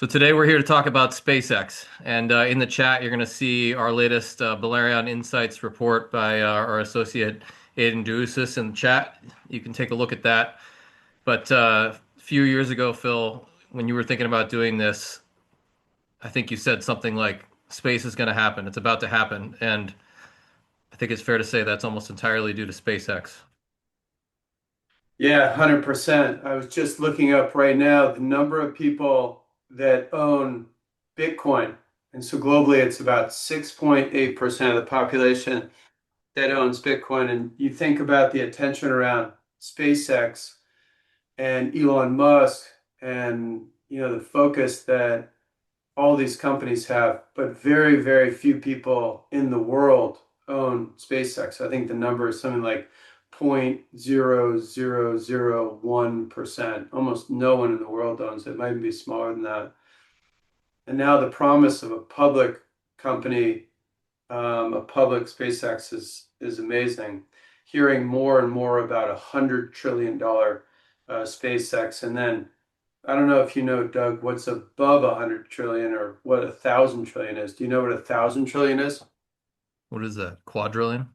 So today we're here to talk about SpaceX, and in the chat you're going to see our latest Balerion Insights report by our associate Aiden Duusis in the chat. You can take a look at that. But a few years ago, Phil, when you were thinking about doing this, I think you said something like space is going to happen. It's about to happen, and I think it's fair to say that's almost entirely due to SpaceX. Yeah, 100%. I was just looking up right now the number of people that own Bitcoin. And so globally, it's about 6.8% of the population that owns Bitcoin. And you think about the attention around SpaceX and Elon Musk and the focus that all these companies have, but very, very few people in the world own SpaceX. I think the number is something like 0.0001%. Almost no one in the world owns it. It might even be smaller than that. And now the promise of a public company, a public SpaceX is amazing. Hearing more and more about $100 trillion SpaceX, and then I don't know if you know, Doug, what's above 100 trillion or what 1,000 trillion is. Do you know what 1,000 trillion is? What is that? Quadrillion?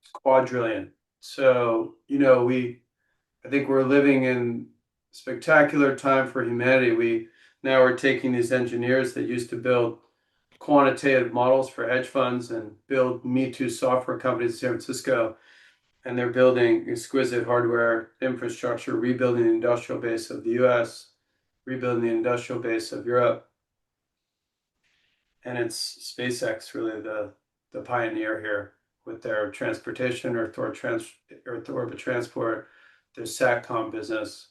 It's quadrillion. So, I think we're living in a spectacular time for humanity. We now are taking these engineers that used to build quantitative models for hedge funds and build Me Too software companies in San Francisco, and they're building exquisite hardware infrastructure, rebuilding the industrial base of the US, rebuilding the industrial base of Europe. And it's SpaceX really the pioneer here with their transportation, Earth to orbit transport, their SATCOM business,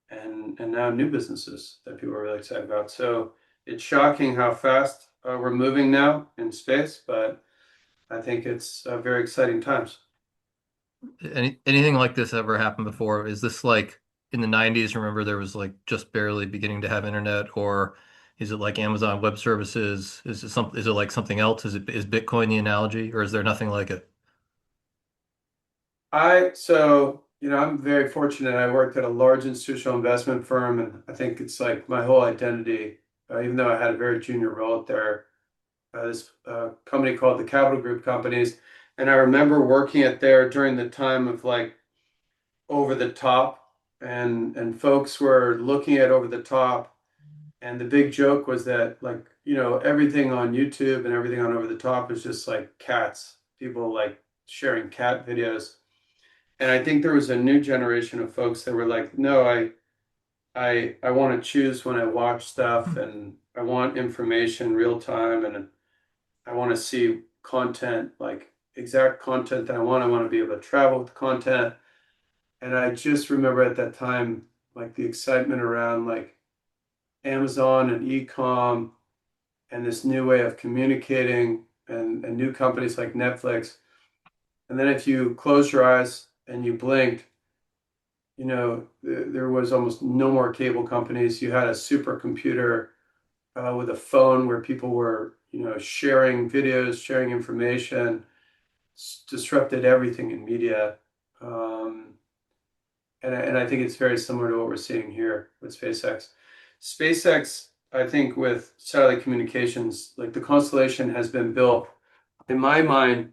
and now new businesses that people are really excited about. So it's shocking how fast we're moving now in space, but I think it's very exciting times. Anything like this ever happened before? Is this like in the 90s? Remember, there was like just barely beginning to have internet, or is it like Amazon Web Services? Is it like something else? Is Bitcoin the analogy, or is there nothing like it? I'm very fortunate. I worked at a large institutional investment firm, and I think it's like my whole identity, even though I had a very junior role there, this company called the Capital Group Companies. And I remember working at there during the time of like over the top, and folks were looking at over the top. And the big joke was that like, everything on YouTube and everything on over the top is just like cats, people like sharing cat videos. And I think there was a new generation of folks that were like, no, I want to choose when I watch stuff, and I want information real time, and I want to see content, like exact content that I want. I want to be able to travel with the content. And I just remember at that time, like the excitement around like Amazon and e-com and this new way of communicating, and new companies like Netflix. And then if you close your eyes and you blinked, there was almost no more cable companies. You had a supercomputer with a phone where people were, sharing videos, sharing information, disrupted everything in media. Um, and I think it's very similar to what we're seeing here with SpaceX. SpaceX, I think, with satellite communications, like the constellation has been built, in my mind,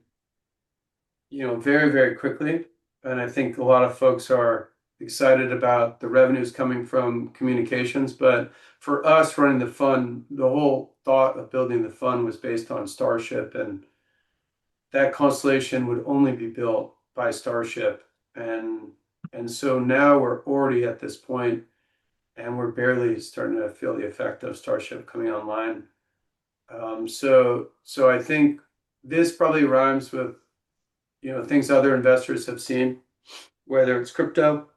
very, very quickly. And I think a lot of folks are excited about the revenues coming from communications. But for us running the fund, the whole thought of building the fund was based on Starship, and that constellation would only be built by Starship. And so now we're already at this point, and we're barely starting to feel the effect of Starship coming online. So I think this probably rhymes with things other investors have seen, whether it's crypto,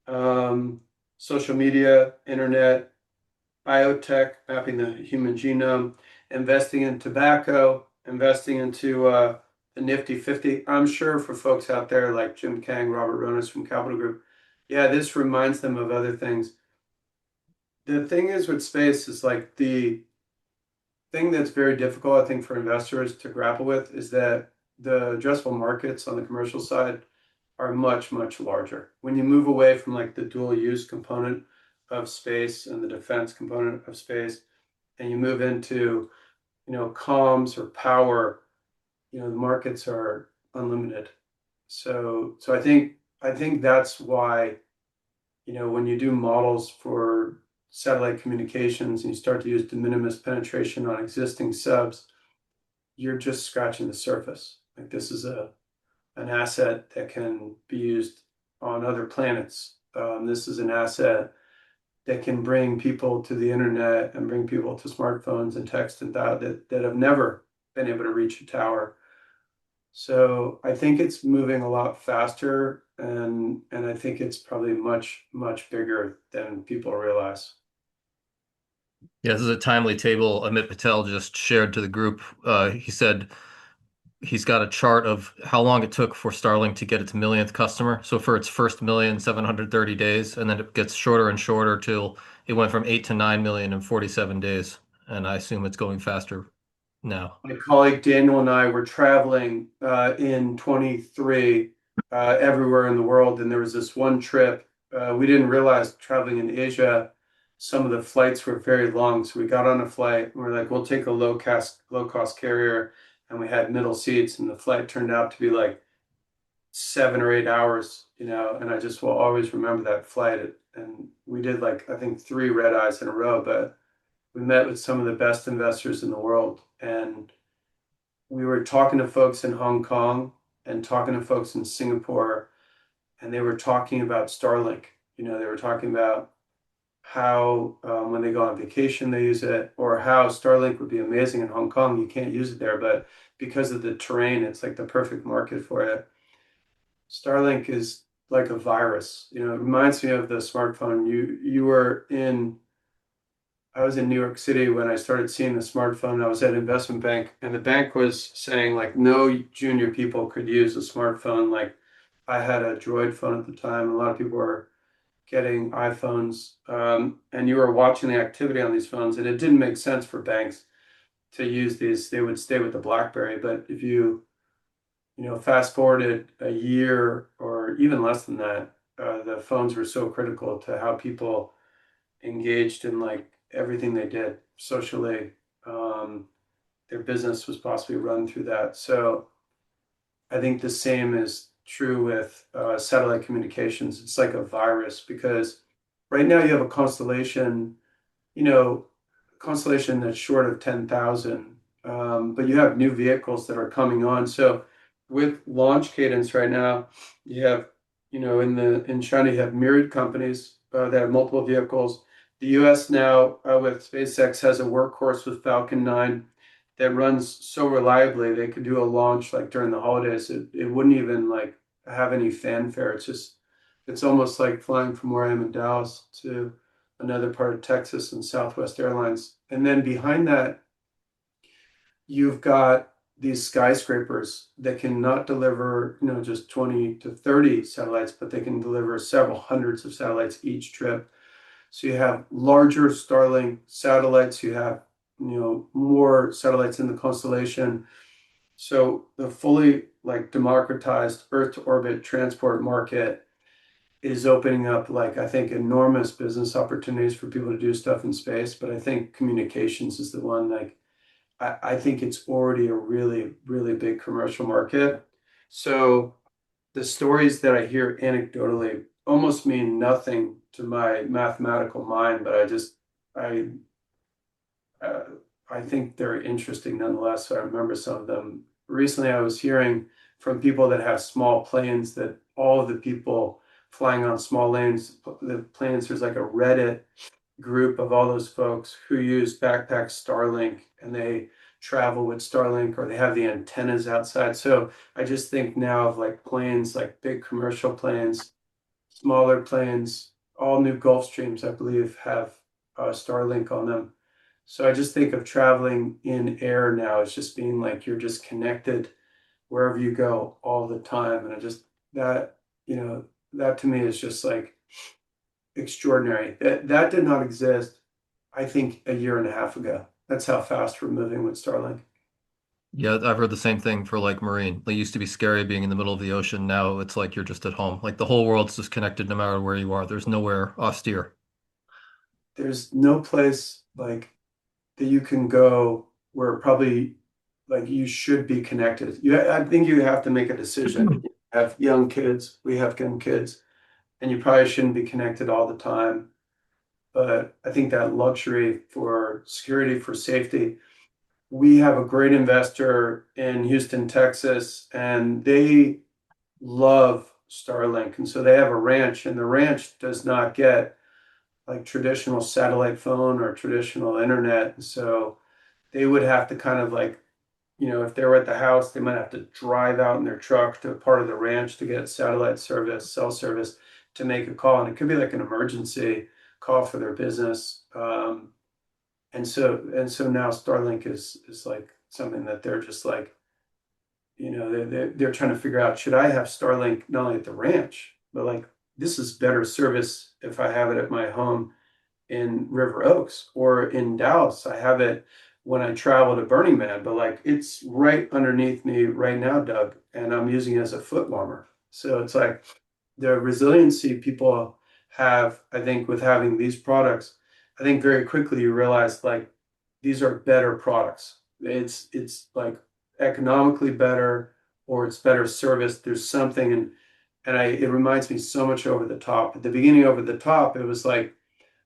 um, social media, internet, biotech, mapping the human genome, investing in tobacco, investing into the Nifty 50. I'm sure for folks out there like Jim Kang, Robert Ronas from Capital Group, yeah, this reminds them of other things. The thing is with space is like the thing that's very difficult, I think, for investors to grapple with is that the addressable markets on the commercial side are much, much larger. When you move away from like the dual use component of space and the defense component of space, and you move into, comms or power, the markets are unlimited. So I think that's why, when you do models for satellite communications and you start to use de minimis penetration on existing subs, you're just scratching the surface. Like this is an asset that can be used on other planets. This is an asset that can bring people to the internet and bring people to smartphones and text and that have never been able to reach a tower. So I think it's moving a lot faster, and I think it's probably much, much bigger than people realize. Yeah, this is a timely table Amit Patel just shared to the group. He said he's got a chart of how long it took for Starlink to get its millionth customer. So for its first million, 730 days, and then it gets shorter and shorter till it went from 8 to 9 million in 47 days. And I assume it's going faster now. My colleague Daniel and I were traveling in 23 everywhere in the world, and there was this one trip. We didn't realize traveling in Asia, some of the flights were very long. So we got on a flight, and we're like, we'll take a low cost carrier, and we had middle seats, and the flight turned out to be like 7 or 8 hours, and I just will always remember that flight. And we did like I think three red eyes in a row, but we met with some of the best investors in the world, and we were talking to folks in Hong Kong and talking to folks in Singapore, and they were talking about Starlink. They were talking about how when they go on vacation they use it, or how Starlink would be amazing in Hong Kong. You can't use it there, but because of the terrain, it's like the perfect market for it. Starlink is like a virus. It reminds me of the smartphone. You were in I was in New York City when I started seeing the smartphone. I was at an investment bank, and the bank was saying like no junior people could use a smartphone. Like I had a Droid phone at the time. A lot of people were getting iPhones, and you were watching the activity on these phones, and it didn't make sense for banks to use these. They would stay with the BlackBerry. But if fast forwarded a year or even less than that, the phones were so critical to how people engaged in like everything they did socially. Um, their business was possibly run through that. So I think the same is true with satellite communications. It's like a virus because right now you have a you know, constellation that's short of 10,000, but you have new vehicles that are coming on. So with launch cadence right now, you have, in China, you have myriad companies that have multiple vehicles. The US now, with SpaceX, has a workhorse with Falcon 9 that runs so reliably they could do a launch like during the holidays. It wouldn't even like have any fanfare. It's almost like flying from where I am in Dallas to another part of Texas and Southwest Airlines. And then behind that, you've got these skyscrapers that can not deliver, just 20 to 30 satellites, but they can deliver several hundreds of satellites each trip. So you have larger Starlink satellites, you have, more satellites in the constellation. So the fully like democratized Earth to orbit transport market is opening up like I think enormous business opportunities for people to do stuff in space. But I think communications is the one like I think it's already a really, really big commercial market. So the stories that I hear anecdotally almost mean nothing to my mathematical mind, but I uh, I think they're interesting nonetheless. So I remember some of them. Recently, I was hearing from people that have small planes that all of the people flying on small lanes, the planes, there's like a Reddit group of all those folks who use backpack Starlink and they travel with Starlink or they have the antennas outside. So I just think now of like planes, like big commercial planes, smaller planes, all new Gulfstreams, I believe, have Starlink on them. So I just think of traveling in air now as just being like you're just connected wherever you go all the time. And that, that to me is just like extraordinary. That did not exist, I think, a year and a half ago. That's how fast we're moving with Starlink. Yeah, I've heard the same thing for like marine. It used to be scary being in the middle of the ocean. Now it's like you're just at home. Like the whole world's just connected no matter where you are. There's nowhere austere. there's no place like that you can go where probably like you should be connected. I think you have to make a decision. You have young kids, we have young kids, and you probably shouldn't be connected all the time. But I think that luxury for security, for safety, we have a great investor in Houston, Texas, and they love Starlink. And so they have a ranch, and the ranch does not get like traditional satellite phone or traditional internet. And so they would have to kind of like, if they were at the house, they might have to drive out in their truck to a part of the ranch to get satellite service, cell service to make a call. And it could be like an emergency call for their business. And so now Starlink is like something that they're just like, they're trying to figure out, should I have Starlink not only at the ranch, but like this is better service if I have it at my home in River Oaks or in Dallas. I have it when I travel to Burning Man, but like it's right underneath me right now, Doug, and I'm using it as a foot warmer. So it's like the resiliency people have, I think, with having these products, I think very quickly you realize like these are better products. It's like economically better or it's better service. There's something and it reminds me so much over the top. At the beginning, over the top, it was like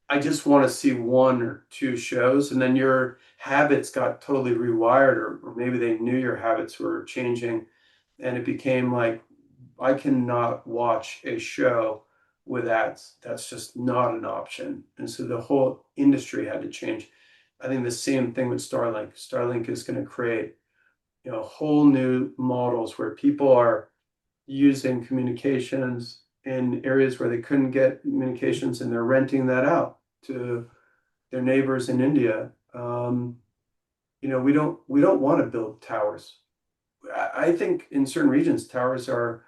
I just want to see one or two shows, and then your habits got totally rewired, or maybe they knew your habits were changing, and it became like I cannot watch a show with ads. That's just not an option. And so the whole industry had to change. I think the same thing with Starlink. Starlink is going to create, whole new models where people are using communications in areas where they couldn't get communications, and they're renting that out to their neighbors in India. We don't want to build towers. I think in certain regions, towers are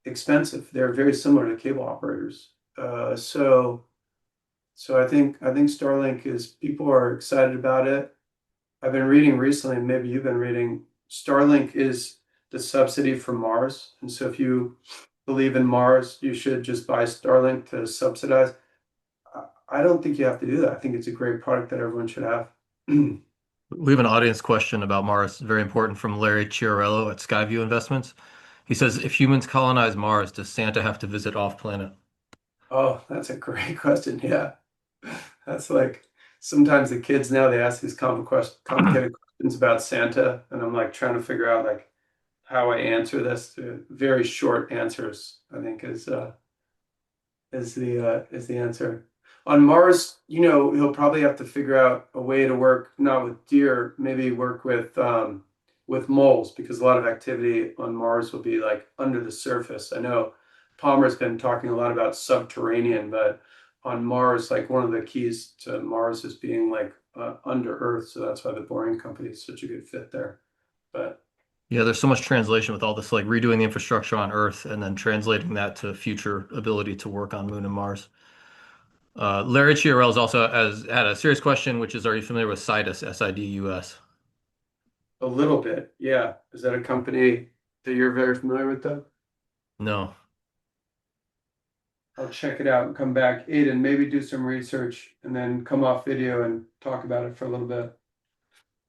expensive. They're very similar to cable operators. So I think Starlink is people are excited about it. I've been reading recently, and maybe you've been reading, Starlink is the subsidy for Mars. And so if you believe in Mars, you should just buy Starlink to subsidize. I don't think you have to do that. I think it's a great product that everyone should have. We have an audience question about Mars, very important from Larry Chiarello at Skyview Investments. He says, if humans colonize Mars, does Santa have to visit off planet? Oh, that's a great question. Yeah. That's like sometimes the kids now they ask these complicated questions about Santa, and I'm like trying to figure out like how I answer this. Very short answers, I think, is the answer. On Mars, he'll probably have to figure out a way to work not with deer, maybe work with moles because a lot of activity on Mars will be like under the surface. I know Palmer's been talking a lot about subterranean, but on Mars, like one of the keys to Mars is being like under Earth, so that's why the Boring Company is such a good fit there. But Yeah, there's so much translation with all this, like redoing the infrastructure on Earth and then translating that to future ability to work on Moon and Mars. Larry Chiarel's also has had a serious question, which is, are you familiar with Sidus, SIDUS? a little bit, yeah. Is that a company that you're very familiar with, Doug? No. I'll check it out and come back. Aiden, maybe do some research and then come off video and talk about it for a little bit.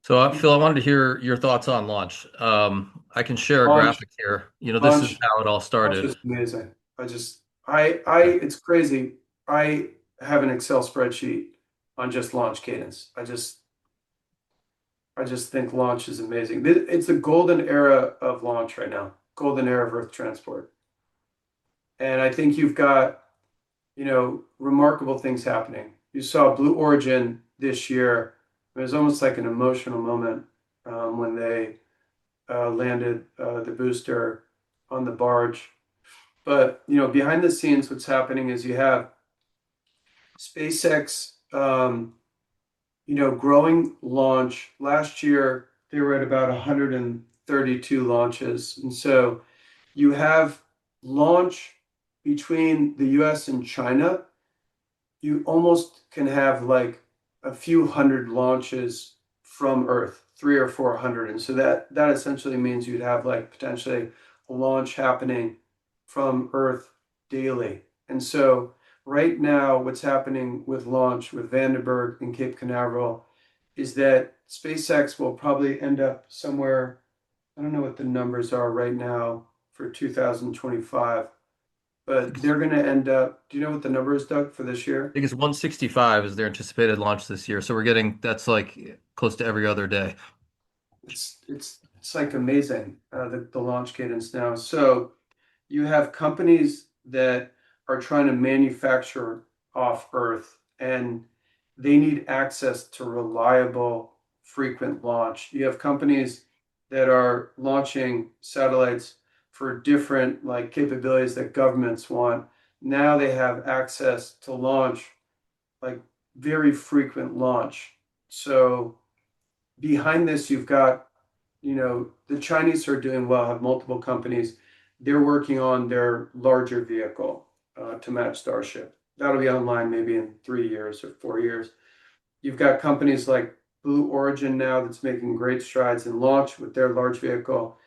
So, Phil, I wanted to hear your thoughts on launch. I can share a Launch, graphic here. This is launch, how it all launch started. is amazing. It's crazy. I have an Excel spreadsheet on just launch cadence. I just think launch is amazing. It's the golden era of launch right now. Golden era of Earth transport. And I think you've got, remarkable things happening. You saw Blue Origin this year. It was almost like an emotional moment when they landed the booster on the barge. But behind the scenes, what's happening is you have SpaceX, growing launch. Last year, they were at about 132 launches. And so you have launch between the US and China. You almost can have like a few hundred launches from Earth, 300 or 400. And so that essentially means you'd have like potentially a launch happening from Earth daily. And so right now, what's happening with launch with Vandenberg and Cape Canaveral is that SpaceX will probably end up somewhere. I don't know what the numbers are right now for 2025, but they're going to end up. Do you know what the number is, Doug, for this year? I think it's 165 is their anticipated launch this year. So we're getting that's like close to every other day. It's like amazing, the launch cadence now. So you have companies that are trying to manufacture off Earth, and they need access to reliable, frequent launch. You have companies that are launching satellites for different like capabilities that governments want. Now they have access to launch, like very frequent launch. So behind this, you've got, the Chinese are doing well, have multiple companies. They're working on their larger vehicle to match Starship. That'll be online maybe in 3 years or 4 years. You've got companies like Blue Origin now that's making great strides in launch with their large vehicle.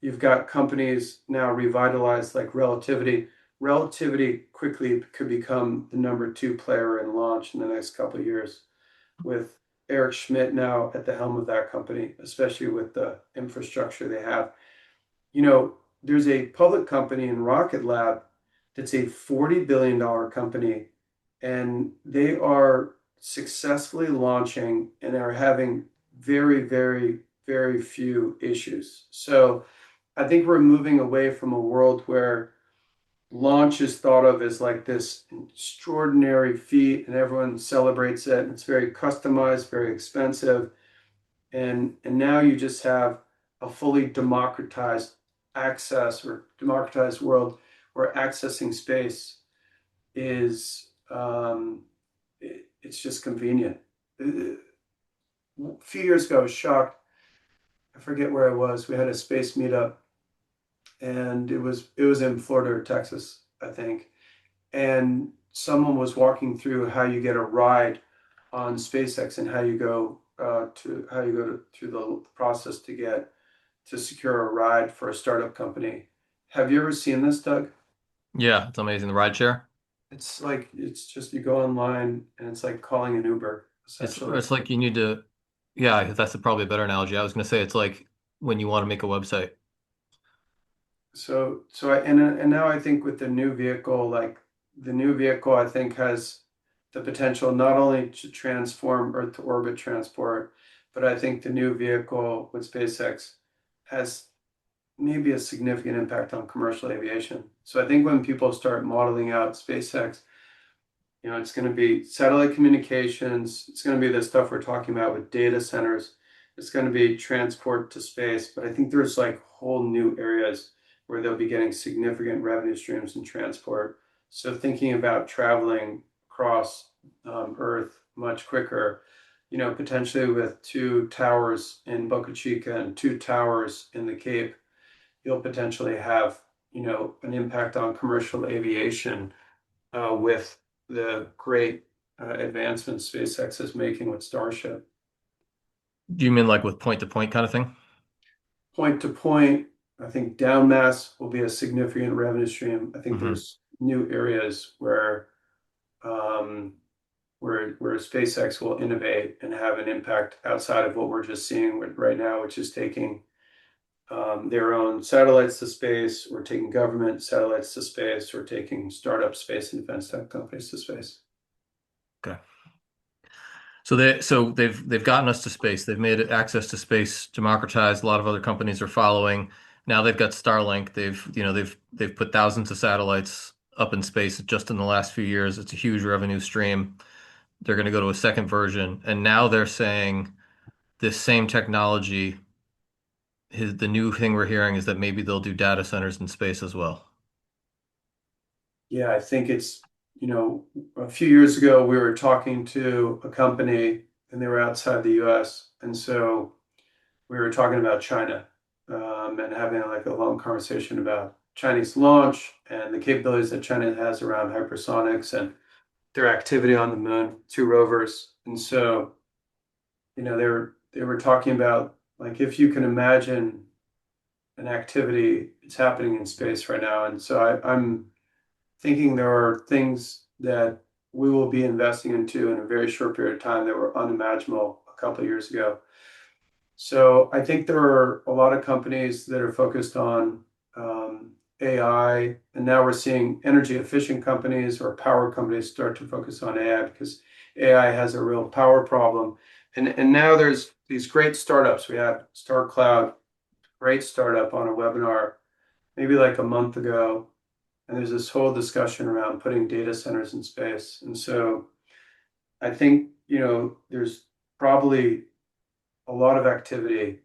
You've got companies now revitalized like Relativity. Relativity quickly could become the number two player in launch in the next couple of years with Eric Schmidt now at the helm of that company, especially with the infrastructure they have. There's a public company in Rocket Lab that's a $40 billion company, and they are successfully launching and are having very, very, very few issues. So I think we're moving away from a world where launch is thought of as like this extraordinary feat and everyone celebrates it. And it's very customized, very expensive. And now you just have a fully democratized access or democratized world where accessing space is it's just convenient. A few years ago, I was shocked. I forget where I was. We had a space meetup, and it was in Florida or Texas, I think. And someone was walking through how you get a ride on SpaceX and how you go through the process to secure a ride for a startup company. Have you ever seen this, Doug? Yeah, it's amazing. The ride share. It's just you go online and it's like calling an Uber, essentially. It's like you need to, yeah, that's probably a better analogy. I was going to say it's like when you want to make a website. And now I think with the new vehicle, like the new vehicle, I think has the potential not only to transform Earth to orbit transport, but I think the new vehicle with SpaceX has maybe a significant impact on commercial aviation. So I think when people start modeling out SpaceX, it's going to be satellite communications. It's going to be the stuff we're talking about with data centers. It's going to be transport to space. But I think there's like whole new areas where they'll be getting significant revenue streams in transport. So thinking about traveling across Earth much quicker, potentially with two towers in Boca Chica and two towers in the Cape, you'll potentially have, an impact on commercial aviation with the great advancements SpaceX is making with Starship. Do you mean like with point to point kind of thing? Point to point, I think down mass will be a significant revenue stream. I think Hmm. there's new areas um, where SpaceX will innovate and have an impact outside of what we're just seeing right now, which is taking their own satellites to space, or taking government satellites to space, or taking startup space and defense tech companies to space. Okay. So they've gotten us to space. They've made access to space democratized. A lot of other companies are following. Now they've got Starlink. They've put thousands of satellites up in space just in the last few years. It's a huge revenue stream. They're going to go to a second version, and now they're saying this same technology. The new thing we're hearing is that maybe they'll do data centers in space as well. Yeah, I think a few years ago, we were talking to a company and they were outside the US. And so we were talking about China and having like a long conversation about Chinese launch and the capabilities that China has around hypersonics and their activity on the moon, two rovers. And so, they were talking about like if you can imagine an activity, it's happening in space right now. And so I'm thinking there are things. that we will be investing into in a very short period of time that were unimaginable a couple of years ago. So I think there are a lot of companies that are focused on AI, and now we're seeing energy efficient companies or power companies start to focus on AI because AI has a real power problem. And now there's these great startups. We had Star Cloud, great startup on a webinar maybe like a month ago, and there's this whole discussion around putting data centers in space. And so I think, there's probably a lot of activity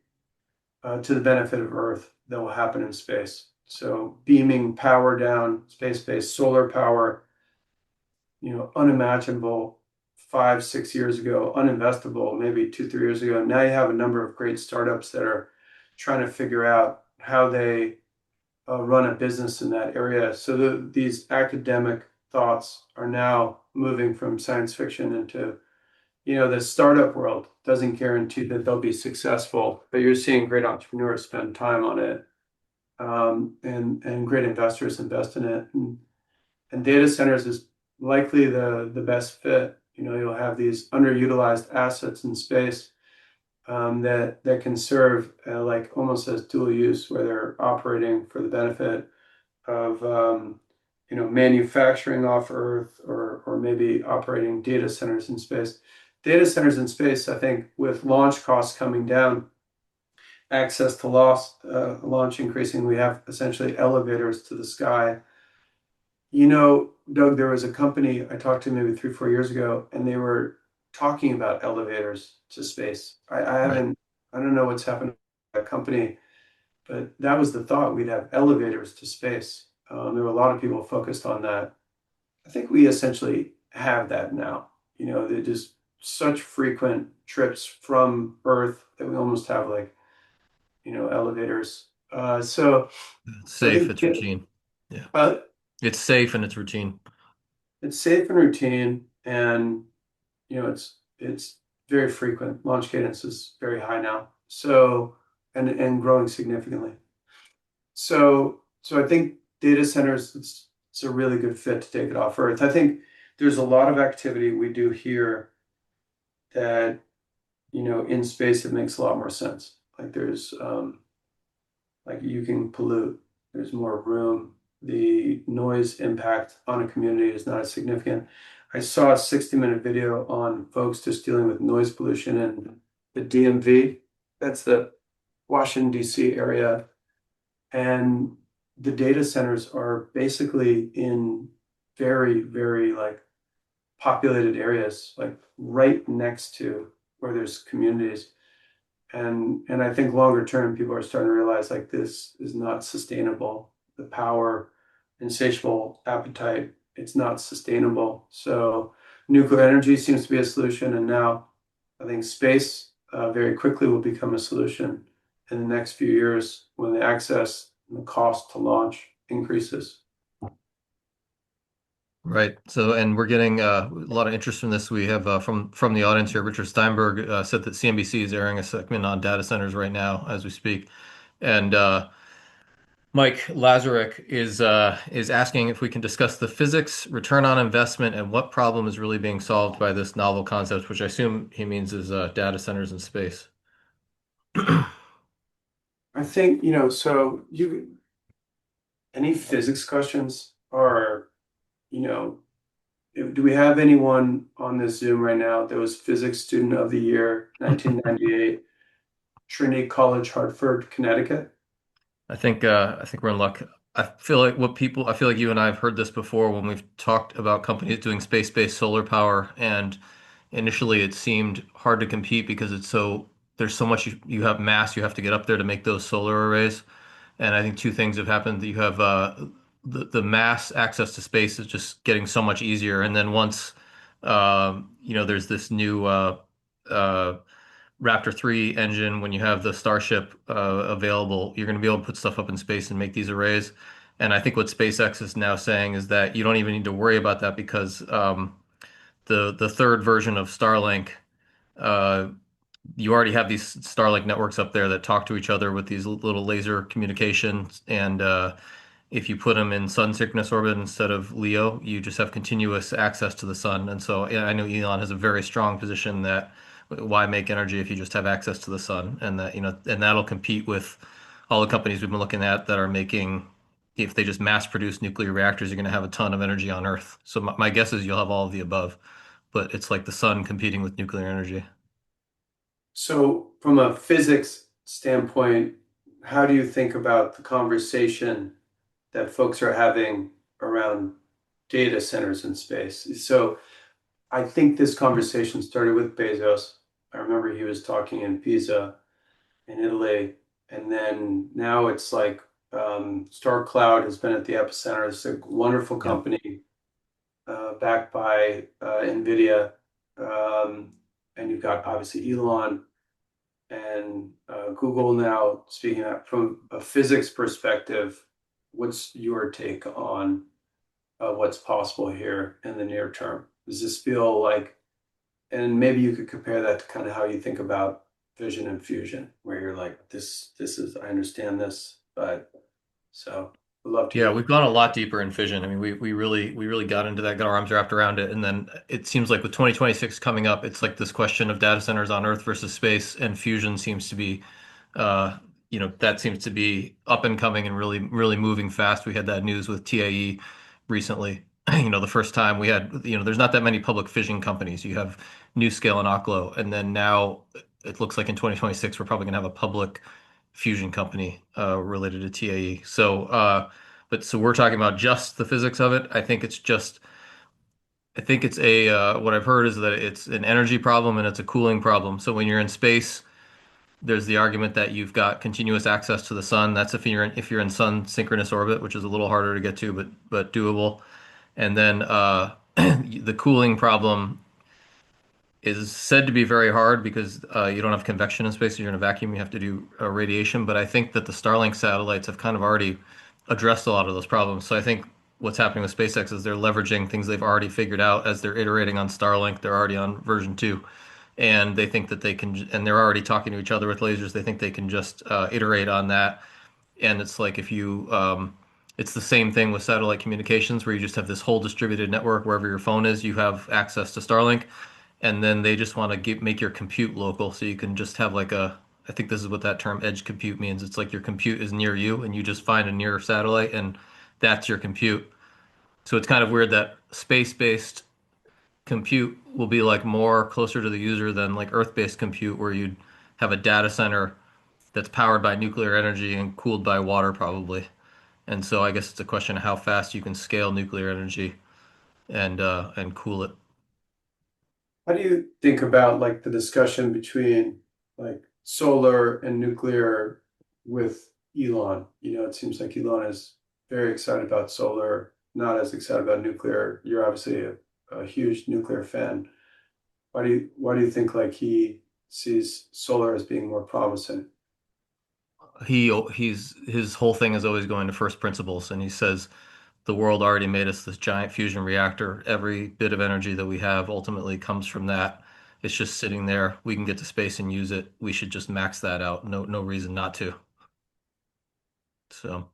to the benefit of Earth that will happen in space. So beaming power down, space-based solar power, unimaginable 5, 6 years ago, uninvestable maybe 2, 3 years ago. Now you have a number of great startups that are trying to figure out how they run a business in that area. So these academic thoughts are now moving from science fiction into, the startup world doesn't guarantee that they'll be successful, but you're seeing great entrepreneurs spend time on it, and great investors invest in it. And data centers is likely the best fit. You'll have these underutilized assets in space that can serve like almost as dual use, where they're operating for the benefit of manufacturing off Earth, or maybe operating data centers in space. Data centers in space, I think, with launch costs coming down, access to launch increasing, we have essentially elevators to the sky. Doug, there was a company I talked to maybe 3, 4 years ago, and they were talking about elevators to space. Right. I don't know what's happened to that company, but that was the thought. We'd have elevators to space. There were a lot of people focused on that. I think we essentially have that now. They're just such frequent trips from Earth that we almost have like, elevators. It's So I safe, think it's routine. Yeah. uh, It's safe and it's routine. it's safe and routine, and it's very frequent. Launch cadence is very high now. So and growing significantly. So I think data centers, it's a really good fit to take it off Earth. I think there's a lot of activity we do here that, in space it makes a lot more sense. Like there's like you can pollute, there's more room. The noise impact on a community is not as significant. I saw a 60-minute video on folks just dealing with noise pollution in the DMV. That's the Washington, D.C. area. And the data centers are basically in very, very like populated areas, like right next to where there's communities. And I think longer term, people are starting to realize like this is not sustainable. The power, insatiable appetite, it's not sustainable. So nuclear energy seems to be a solution, and now I think space very quickly will become a solution in the next few years when the access and the cost to launch increases. Right. So, and we're getting a lot of interest from this. We have from the audience here. Richard Steinberg said that CNBC is airing a segment on data centers right now as we speak, and Mike Lazarek is asking if we can discuss the physics, return on investment, and what problem is really being solved by this novel concept, which I assume he means is data centers in space. I think, so any physics questions are, you know, do we have anyone on this Zoom right now that was physics student of the year, 1998, Trinity College, Hartford, Connecticut? I think we're in luck. I feel like you and I have heard this before when we've talked about companies doing space-based solar power, and initially it seemed hard to compete because there's so much you have mass you have to get up there to make those solar arrays. And I think two things have happened. You have the mass access to space is just getting so much easier, and then once there's this new uh, Raptor 3 engine, when you have the Starship available, you're going to be able to put stuff up in space and make these arrays. And I think what SpaceX is now saying is that you don't even need to worry about that because the third version of Starlink, uh, you already have these Starlink networks up there that talk to each other with these little laser communications, if you put them in sun synchronous orbit instead of LEO, you just have continuous access to the sun. And so yeah, I know Elon has a very strong position that why make energy if you just have access to the sun, and that and that'll compete with all the companies we've been looking at that are making. If they just mass produce nuclear reactors, you're going to have a ton of energy on Earth. So my guess is you'll have all of the above, but it's like the sun competing with nuclear energy. So, from a physics standpoint, how do you think about the conversation that folks are having around data centers in space? So, I think this conversation started with Bezos. I remember he was talking in Pisa in Italy, and then now it's like Star Cloud has been at the epicenter. It's a wonderful Yeah. company backed by NVIDIA. Um, and you've got obviously Elon and Google now. Speaking of, from a physics perspective, what's your take on what's possible here in the near term? Does this feel like, and maybe you could compare that to kind of how you think about vision and fusion, where you're like, this is, I understand this, but so I'd love to Yeah, hear. we've gone a lot deeper in fission. I mean, we really got into that, got our arms wrapped around it, and then it seems like with 2026 coming up, it's like this question of data centers on Earth versus space, and fusion seems to be, uh, that seems to be up and coming and really moving fast. We had that news with TAE recently. The first time we had, there's not that many public fission companies. You have NuScale and Oklo, and then now it looks like in 2026 we're probably going to have a public fusion company related to TAE. So we're talking about just the physics of it. I think it's a what I've heard is that it's an energy problem and it's a cooling problem. So when you're in space, there's the argument that you've got continuous access to the sun. That's if you're in sun synchronous orbit, which is a little harder to get to, but doable. And then the cooling problem is said to be very hard because you don't have convection in space. You're in a vacuum. You have to do radiation. But I think that the Starlink satellites have kind of already addressed a lot of those problems. So I think what's happening with SpaceX is they're leveraging things they've already figured out as they're iterating on Starlink. They're already on version 2, and they think that they can, and they're already talking to each other with lasers. They think they can just iterate on that. And it's like if you, it's the same thing with satellite communications where you just have this whole distributed network wherever your phone is, you have access to Starlink, and then they just want to make your compute local, so you can just have like a. I think this is what that term edge compute means. It's like your compute is near you, and you just find a near satellite, and that's your compute. So it's kind of weird that space-based compute will be like more closer to the user than like Earth-based compute, where you'd have a data center that's powered by nuclear energy and cooled by water, probably. And so I guess it's a question of how fast you can scale nuclear energy and cool it. How do you think about like the discussion between like solar and nuclear with Elon? It seems like Elon is very excited about solar, not as excited about nuclear. You're obviously a huge nuclear fan. Why do you think like he sees solar as being more promising? He's his whole thing is always going to first principles, and he says the world already made us this giant fusion reactor. Every bit of energy that we have ultimately comes from that. It's just sitting there. We can get to space and use it. We should just max that out. No reason not to. So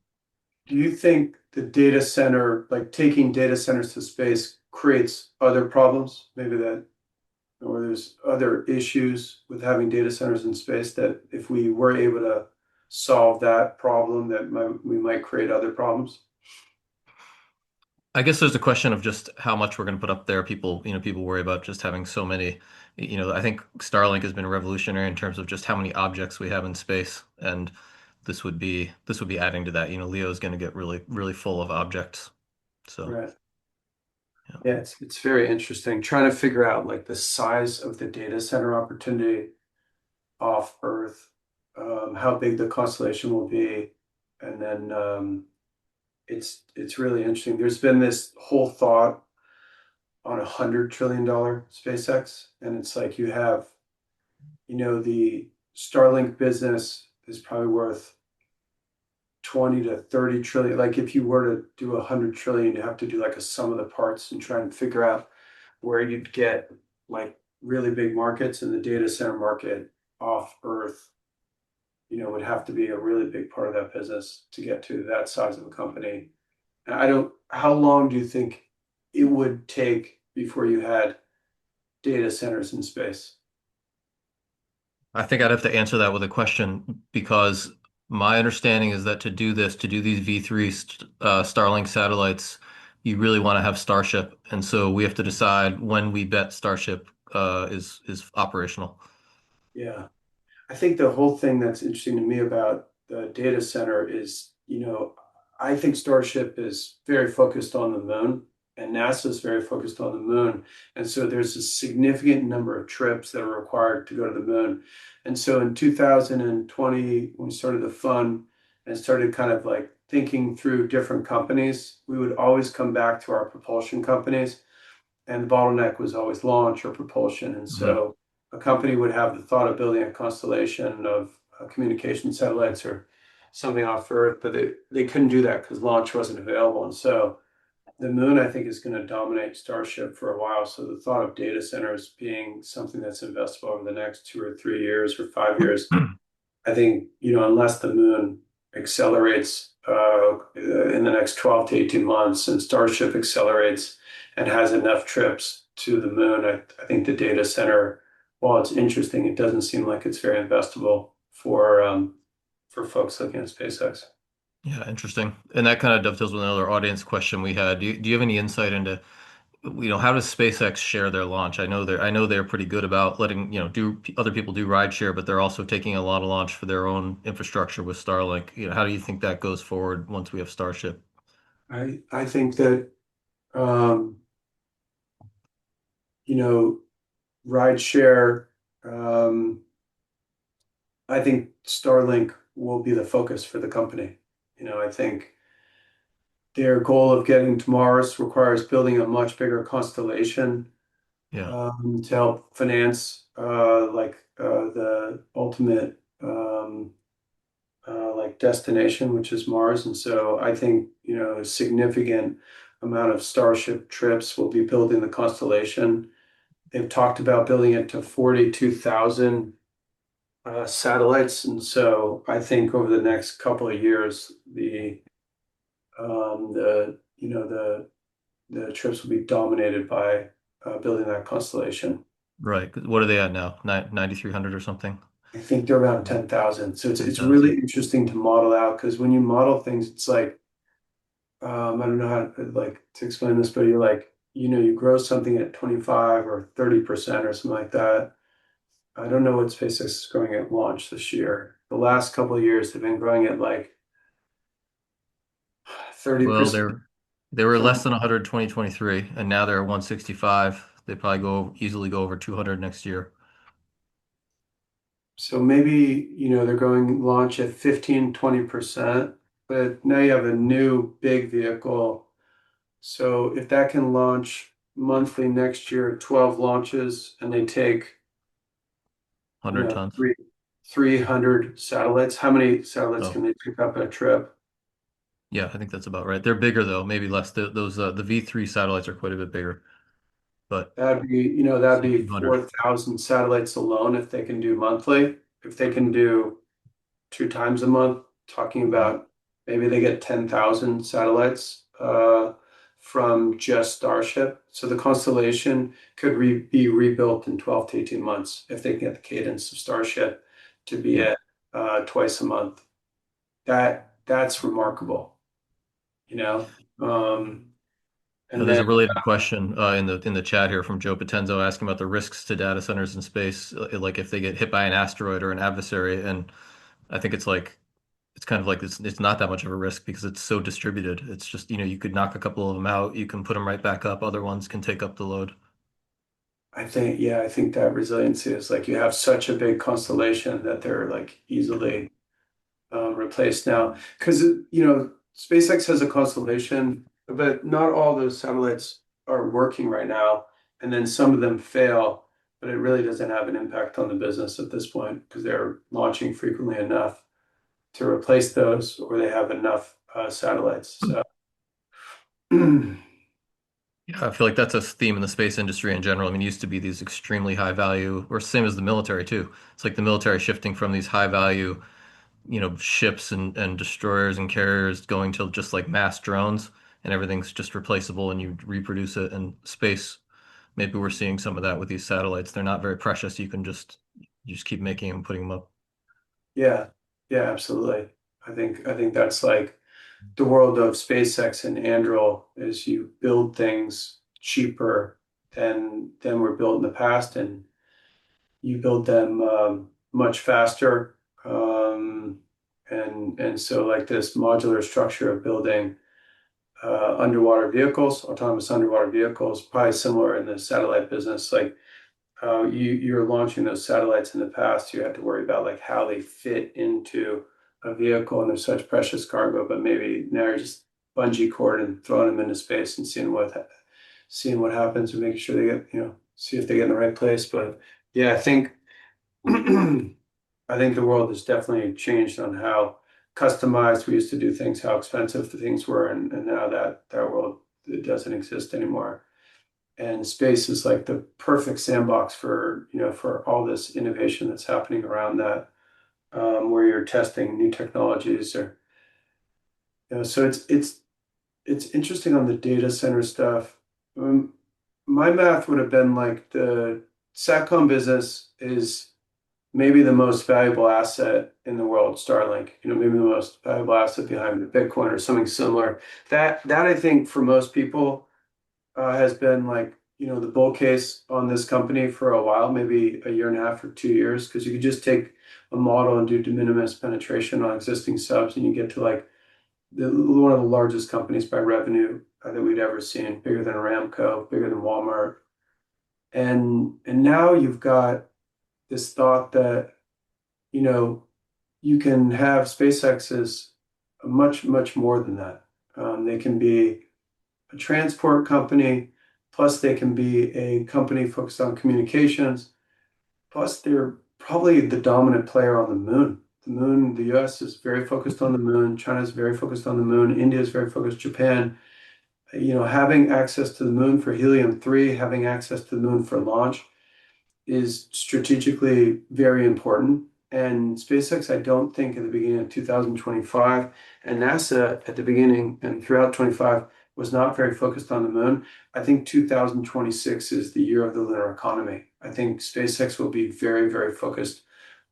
Do you think the data center, like taking data centers to space, creates other problems? Maybe that, or there's other issues with having data centers in space that if we were able to solve that problem, we might create other problems. I guess there's a question of just how much we're going to put up there. People worry about just having so many. I think Starlink has been revolutionary in terms of just how many objects we have in space, and this would be adding to that. Leo is going to get really full of objects. So Right. yeah. Yeah, it's very interesting trying to figure out like the size of the data center opportunity off Earth, how big the constellation will be, and then it's really interesting. There's been this whole thought on $100 trillion SpaceX, and it's like you have, the Starlink business is probably worth 20 to 30 trillion. Like if you were to do 100 trillion, you have to do like a sum of the parts and try and figure out where you'd get like really big markets in the data center market off Earth. would have to be a really big part of that business to get to that size of a company. And I don't, how long do you think it would take before you had data centers in space? I think I'd have to answer that with a question because my understanding is that to do this, to do these V3 Starlink satellites, you really want to have Starship, and so we have to decide when we bet Starship is operational. Yeah. I think the whole thing that's interesting to me about the data center is, I think Starship is very focused on the moon and NASA is very focused on the moon. And so there's a significant number of trips that are required to go to the moon. And so in 2020, when we started the fund and started kind of like thinking through different companies, we would always come back to our propulsion companies and the bottleneck was always launch or propulsion. And Mhm. so a company would have the thought of building a constellation of communication satellites or something off Earth, but they couldn't do that because launch wasn't available. And so the moon, I think, is going to dominate Starship for a while. So the thought of data centers being something that's investable over the next 2 or 3 years or 5 years, I think, unless the moon accelerates in the next 12 to 18 months and Starship accelerates and has enough trips to the moon, I think the data center, while it's interesting, it doesn't seem like it's very investable for folks looking at SpaceX. Yeah, interesting. And that kind of dovetails with another audience question we had. Do you have any insight into, how does SpaceX share their launch? I know they're pretty good about letting, do other people do ride share, but they're also taking a lot of launch for their own infrastructure with Starlink. How do you think that goes forward once we have Starship? I think that um, you know ride share. I think Starlink will be the focus for the company. I think their goal of getting to Mars requires building a much bigger constellation Yeah, to help finance the ultimate like destination, which is Mars. And so I think a significant amount of Starship trips will be building the constellation. They've talked about building it to 42,000 satellites, and so I think over the next couple of years, the trips will be dominated by building that constellation. right. 'Cause what are they at now? 9,300 or something? I think they're around 10,000. So it's really 10,000. interesting to model out because when you model things, it's like I don't know how to explain this, but you're like, you grow something at 25 or 30% or something like that. I don't know what SpaceX is growing at launch this year. The last couple of years, they've been growing at like Well, 30%. they were less than 100 2023, and now they're at 165. They probably easily go over 200 next year. So maybe, they're going launch at 15-20%, but now you have a new big vehicle. So if that can launch monthly next year, 12 launches, and they take, 100 tons. 300 satellites, how many satellites Oh, can they pick up at a trip? yeah, I think that's about right. They're bigger though, maybe less. The V3 satellites are quite a bit bigger, but That'd say be 200. 4,000 satellites alone if they can do monthly. If they can do 2 times a month, talking Mhm. about maybe they get 10,000 satellites from just Starship. So the constellation could be rebuilt in 12 to 18 months if they can get the cadence of Starship to be Yeah. at twice a month. That's remarkable, you know. Um, and There's then a related question in the chat here from Joe Potenzo asking about the risks to data centers in space, like if they get hit by an asteroid or an adversary. And I think it's kind of like it's not that much of a risk because it's so distributed. It's just, you could knock a couple of them out, you can put them right back up, other ones can take up the load. I think that resiliency is like you have such a big constellation that they're like easily replaced now. Because, SpaceX has a constellation, but not all those satellites are working right now. And then some of them fail, but it really doesn't have an impact on the business at this point because they're launching frequently enough to replace those, or they have enough satellites. So, Yeah, I feel like that's a theme in the space industry in general. I mean, it used to be these extremely high value, or same as the military too. It's like the military shifting from these high value ships and destroyers and carriers going to just like mass drones and everything's just replaceable and you reproduce it in space. Maybe we're seeing some of that with these satellites. They're not very precious. You just keep making them, putting them up. Yeah, yeah, absolutely. I think that's like the world of SpaceX and Anduril is you build things cheaper than were built in the past, and you build them much faster. And so like this modular structure of building underwater vehicles, autonomous underwater vehicles, probably similar in the satellite business. Like you're launching those satellites in the past, you had to worry about like how they fit into a vehicle and there's such precious cargo, but maybe now you're just bungee cord and throwing them into space and seeing what happens and making sure they get, see if they get in the right place. But yeah, I think I think the world has definitely changed on how customized we used to do things, how expensive the things were, and now that world it doesn't exist anymore. And space is like the perfect sandbox for all this innovation that's happening around that, where you're testing new technologies or so it's interesting on the data center stuff. Um, my math would have been like the satcom business is maybe the most valuable asset in the world, Starlink, maybe the most valuable asset behind the Bitcoin or something similar. That I think for most people has been like, the bull case on this company for a while, maybe a year and a half or 2 years, because you could just take a model and do de minimis penetration on existing subs, and you get to like one of the largest companies by revenue that we'd ever seen, bigger than Aramco, bigger than Walmart. And now you've got this thought that, you know, you can have SpaceX as much, much more than that. They can be a transport company, plus they can be a company focused on communications, plus they're probably the dominant player on the moon. The moon, the US is very focused on the moon, China is very focused on the moon, India is very focused, Japan. Having access to the moon for helium-3, having access to the moon for launch is strategically very important. And SpaceX, I don't think at the beginning of 2025, and NASA at the beginning and throughout 25 was not very focused on the moon. I think 2026 is the year of the lunar economy. I think SpaceX will be very, very focused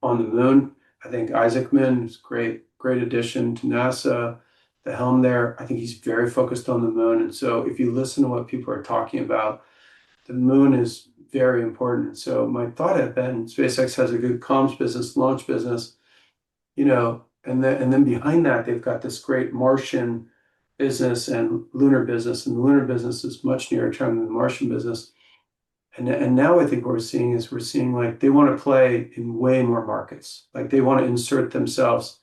on the moon. I think Isaacman is great, great addition to NASA. The helm there, I think he's very focused on the moon. And so if you listen to what people are talking about, the moon is very important. So my thought had been SpaceX has a good comms business, launch business, and then behind that they've got this great Martian business and lunar business, and the lunar business is much nearer term than the Martian business. And now I think what we're seeing like they want to play in way more markets. Like they want to insert themselves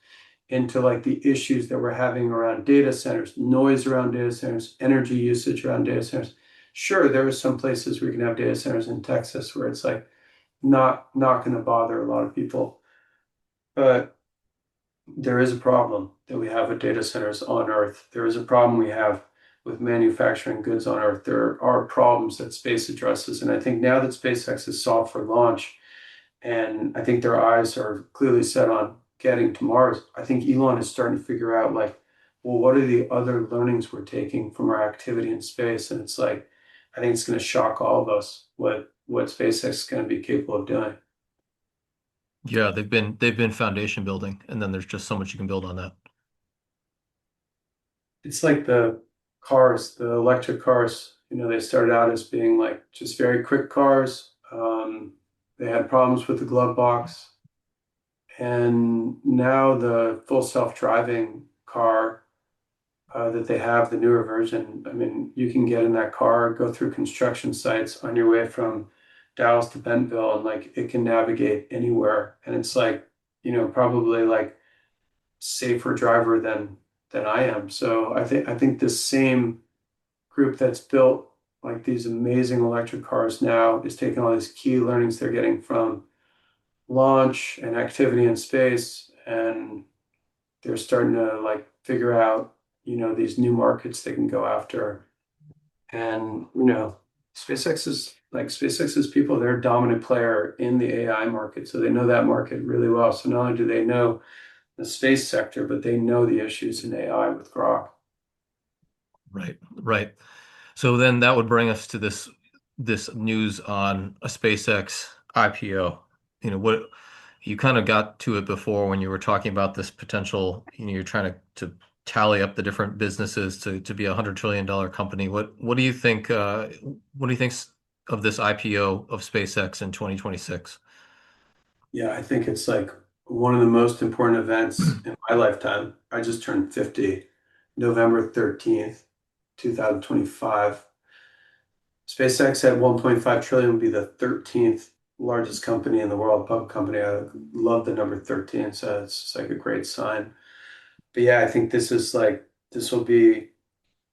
into like the issues that we're having around data centers, noise around data centers, energy usage around data centers. Sure, there are some places where you can have data centers in Texas where it's like not going to bother a lot of people. But there is a problem that we have with data centers on Earth. There is a problem we have with manufacturing goods on Earth. There are problems that space addresses. And I think now that SpaceX is solved for launch, and I think their eyes are clearly set on getting to Mars. I think Elon is starting to figure out like, well, what are the other learnings we're taking from our activity in space? And it's like, I think it's going to shock all of us what SpaceX is going to be capable of doing. Yeah, they've been foundation building, and then there's just so much you can build on that. It's like the cars, the electric cars. They started out as being like just very quick cars. They had problems with the glove box. And now the full self-driving car that they have, the newer version, I mean, you can get in that car, go through construction sites on your way from Dallas to Bentonville, and like it can navigate anywhere. And it's like, probably like safer driver than I am. So I think this same group that's built like these amazing electric cars now is taking all these key learnings they're getting from launch and activity in space, and they're starting to like figure out, these new markets they can go after. And, SpaceX's people, they're a dominant player in the AI market. So they know that market really well. So not only do they know the space sector, but they know the issues in AI with Grok. Right, right. So then that would bring us to this news on a SpaceX IPO. What you kind of got to it before when you were talking about this potential, you're trying to tally up the different businesses to be $100 trillion company. What do you think of this IPO of SpaceX in 2026? Yeah, I think it's like one of the most important events in my lifetime. I just turned 50, November 13th, 2025. SpaceX at 1.5 trillion would be the 13th largest company in the world, public company. I love the number 13, so it's just like a great sign. But yeah, I think this will be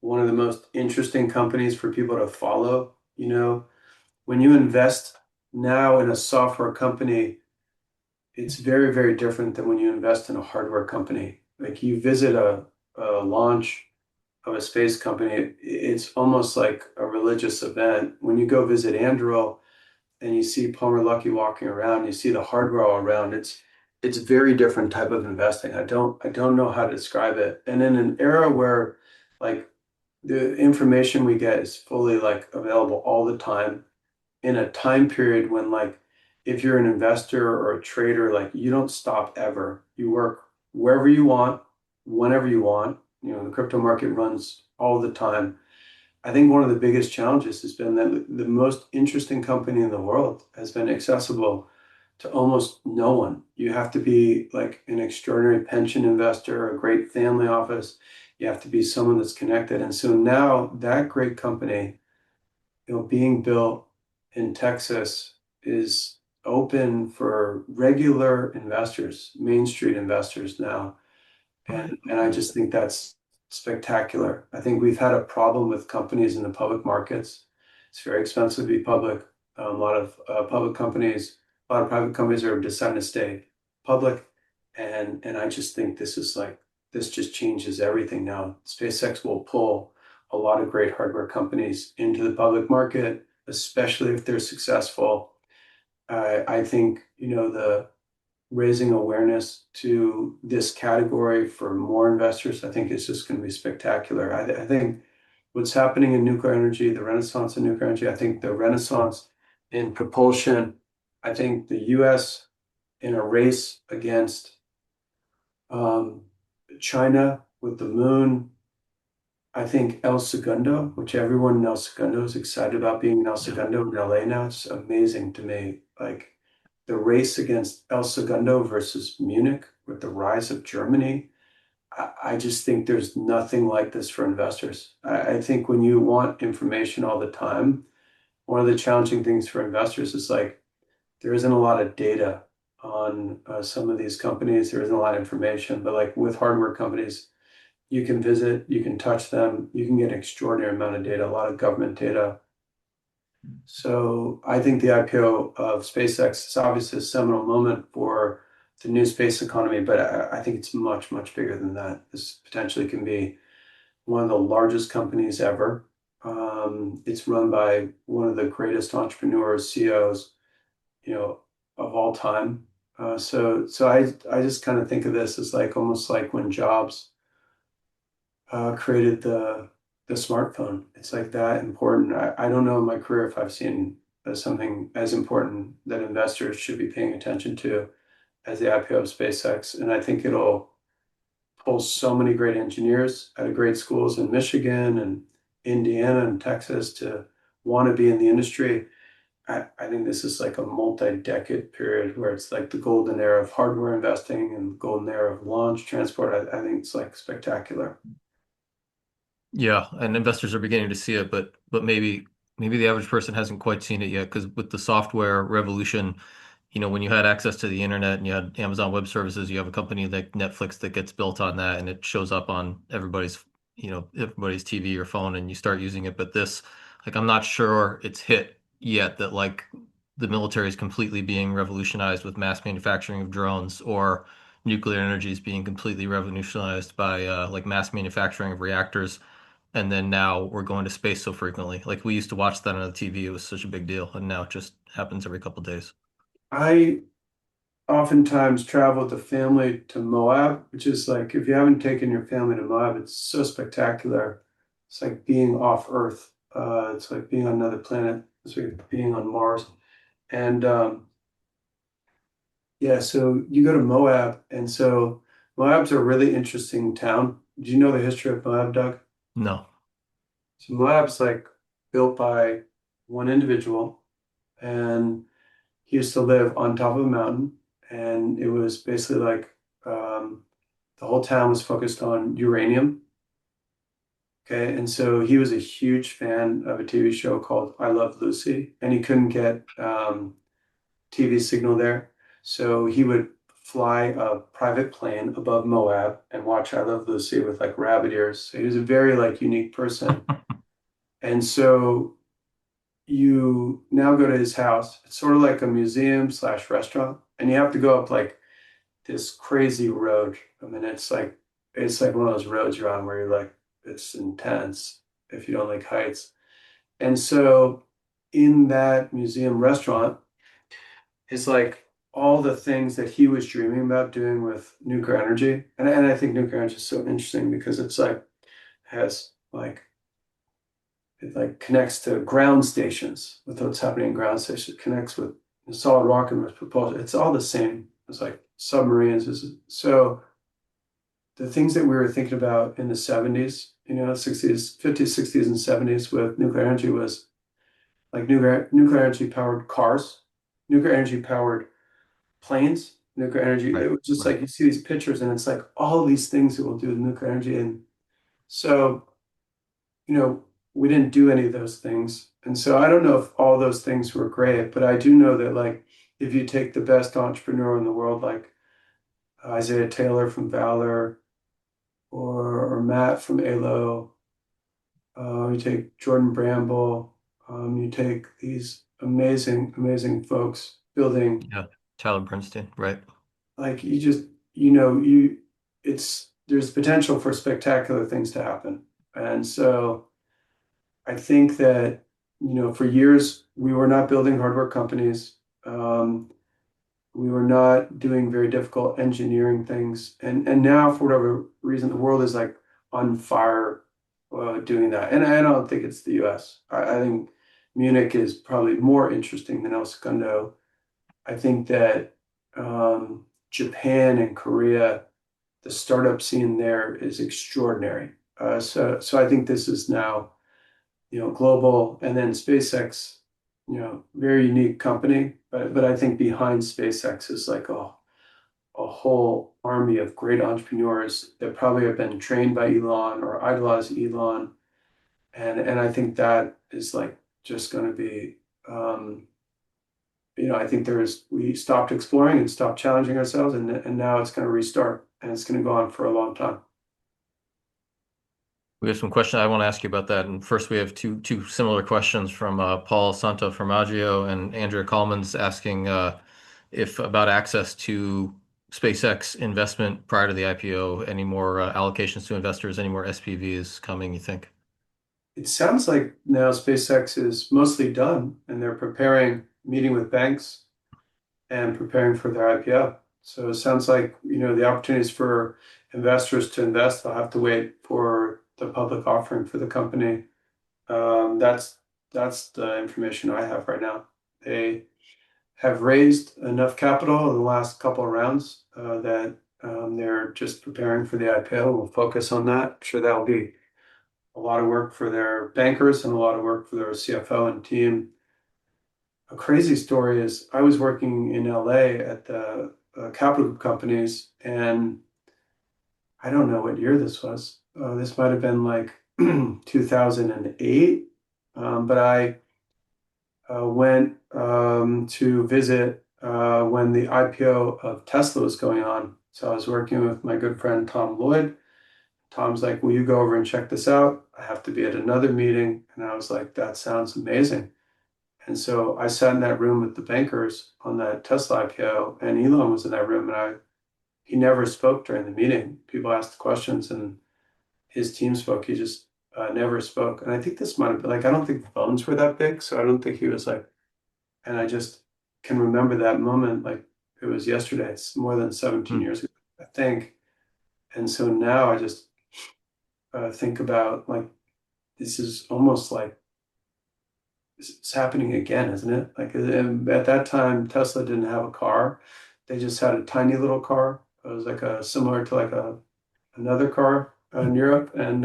one of the most interesting companies for people to follow. When you invest now in a software company, it's very, very different than when you invest in a hardware company. Like you visit a launch of a space company, it's almost like a religious event. When you go visit Anduril and you see Palmer Luckey walking around, you see the hardware all around, it's very different type of investing. I don't know how to describe it. And in an era where like the information we get is fully like available all the time in a time period when like if you're an investor or a trader, like you don't stop ever. You work wherever you want, whenever you want. The crypto market runs all the time. I think one of the biggest challenges has been that the most interesting company in the world has been accessible to almost no one. You have to be like an extraordinary pension investor, a great family office. You have to be someone that's connected. And so now that great company, being built in Texas is open for regular investors, Main Street investors now. Right. And I just think that's spectacular. I think we've had a problem with companies in the public markets. It's very expensive to be public. A lot of public companies, a lot of private companies are deciding to stay public. And I just think this just changes everything now. SpaceX will pull a lot of great hardware companies into the public market, especially if they're successful. I think, the raising awareness to this category for more investors, I think is just going to be spectacular. I think what's happening in nuclear energy, the renaissance in nuclear energy, I think the renaissance in propulsion, I think the US in a race against um, China with the moon. I think El Segundo, which everyone in El Segundo is excited about being in El Yeah. Segundo in LA now. It's amazing to me. Like the race against El Segundo versus Munich with the rise of Germany. I just think there's nothing like this for investors. I think when you want information all the time, one of the challenging things for investors is like there isn't a lot of data on some of these companies. There isn't a lot of information, but like with hardware companies, you can visit, you can touch them, you can get an extraordinary amount of data, a lot of government data. So I think the IPO of SpaceX is obviously a seminal moment for the new space economy, but I think it's much, much bigger than that. This potentially can be one of the largest companies ever. It's run by one of the greatest entrepreneurs, CEOs, you know, of all time. So I just kind of think of this as like almost like when Jobs created the smartphone. It's like that important. I don't know in my career if I've seen something as important that investors should be paying attention to as the IPO of SpaceX. And I think it'll pull so many great engineers out of great schools in Michigan and Indiana and Texas to want to be in the industry. I think this is like a multi-decade period where it's like the golden era of hardware investing and golden era of launch transport. I think it's like spectacular. Yeah, and investors are beginning to see it, but maybe the average person hasn't quite seen it yet because with the software revolution, when you had access to the internet and you had Amazon Web Services, you have a company like Netflix that gets built on that and it shows up on everybody's TV or phone and you start using it. But this, like, I'm not sure it's hit yet that like the military is completely being revolutionized with mass manufacturing of drones or nuclear energy is being completely revolutionized by like mass manufacturing of reactors. And then now we're going to space so frequently. Like we used to watch that on the TV, it was such a big deal, and now it just happens every couple of days. I oftentimes travel with the family to Moab, which is like if you haven't taken your family to Moab, it's so spectacular. It's like being off Earth. It's like being on another planet. It's like being on Mars. And yeah, so you go to Moab, and so Moab's a really interesting town. Do you know the history of Moab, Doug? No. So Moab's like built by one individual, and he used to live on top of a mountain, and it was basically like um, the whole town was focused on uranium. Okay, and so he was a huge fan of a TV show called I Love Lucy, and he couldn't get TV signal there. So he would fly a private plane above Moab and watch I Love Lucy with like rabbit ears. So he was a very like unique person. And so you now go to his house. It's sort of like a museum slash restaurant, and you have to go up like this crazy road. I mean, it's like one of those roads you're on where you're like, it's intense if you don't like heights. And so in that museum restaurant is like all the things that he was dreaming about doing with nuclear energy. And I think nuclear energy is so interesting because it's like has like it like connects to ground stations with what's happening in ground stations. It connects with solid rocket with propulsion. It's all the same. It's like submarines. So the things that we were thinking about in the 70s, 60s, 50s, 60s, and 70s with nuclear energy was like nuclear energy powered cars, nuclear energy powered planes, nuclear energy. Right. It was just Right. like you see these pictures and it's like all these things that we'll do with nuclear energy. And so, you know, we didn't do any of those things. And so I don't know if all those things were great, but I do know that like if you take the best entrepreneur in the world, like Isaiah Taylor from Valor or Matt from ALO, you take Jordan Bramble, you take these amazing, amazing folks building Yeah. Tyler Bernstein. Right. like you just, you it's there's potential for spectacular things to happen. And so I think that, for years we were not building hardware companies. We were not doing very difficult engineering things. And now, for whatever reason, the world is like on fire doing that. And I don't think it's the US. I think Munich is probably more interesting than El Segundo. I think that Japan and Korea, the startup scene there is extraordinary. So I think this is now, global, and then SpaceX, very unique company. But I think behind SpaceX is like a whole army of great entrepreneurs that probably have been trained by Elon or idolize Elon, and I think that is like just going to be. I think we stopped exploring and stopped challenging ourselves, and now it's going to restart, and it's going to go on for a long time. We have some questions I want to ask you about that. And first, we have two similar questions from Paul Santo Formaggio and Andrea Coleman's asking if about access to SpaceX investment prior to the IPO, any more allocations to investors, any more SPVs coming, you think? It sounds like now SpaceX is mostly done, and they're preparing, meeting with banks and preparing for their IPO. So it sounds like, the opportunities for investors to invest, they'll have to wait for the public offering for the company. That's the information I have right now. They have raised enough capital in the last couple of rounds that they're just preparing for the IPO. We'll focus on that. I'm sure that'll be a lot of work for their bankers and a lot of work for their CFO and team. A crazy story is I was working in LA at the capital group companies, and I don't know what year this was. This might have been like 2008, but I went to visit when the IPO of Tesla was going on. So I was working with my good friend Tom Lloyd. Tom's like, "Will you go over and check this out? I have to be at another meeting." And I was like, "That sounds amazing." And so I sat in that room with the bankers on that Tesla IPO, and Elon was in that room, and he never spoke during the meeting. People asked questions, and his team spoke. He just never spoke. And I think this might have been like, I don't think the phones were that big, so I don't think he was like. And I just can remember that moment. Like It was yesterday. It's more than 17 Hmm. years ago, I think. And so now I just think about like this is almost like it's happening again, isn't it? Like at that time, Tesla didn't have a car; they just had a tiny little car. It was like a similar to like a another car in Europe, and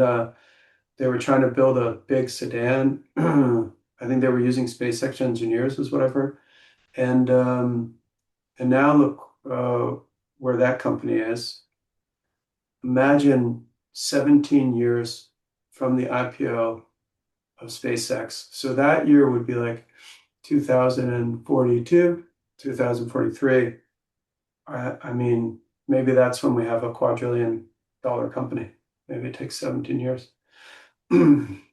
they were trying to build a big sedan. I think they were using SpaceX engineers, is what I've heard. And and now look where that company is. Imagine 17 years from the IPO of SpaceX. So that year would be like 2042, 2043. I mean, maybe that's when we have a quadrillion-dollar company. Maybe it takes 17 years.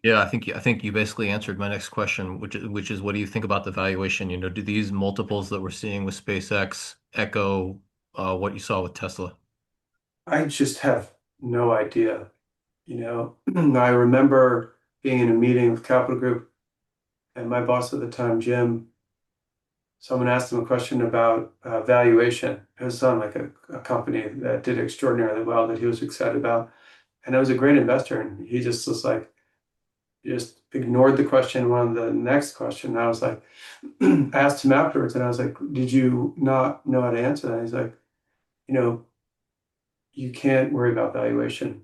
Yeah, I think you basically answered my next question, which is what do you think about the valuation? Do these multiples that we're seeing with SpaceX echo what you saw with Tesla? I just have no idea. I remember being in a meeting with Capital Group and my boss at the time, Jim, someone asked him a question about valuation. It was on like a company that did extraordinarily well that he was excited about. And I was a great investor. And he just was like, he just ignored the question, wanted the next question. And I was like, I asked him afterwards and I was like, did you not know how to answer that? He's like, you know, you can't worry about valuation.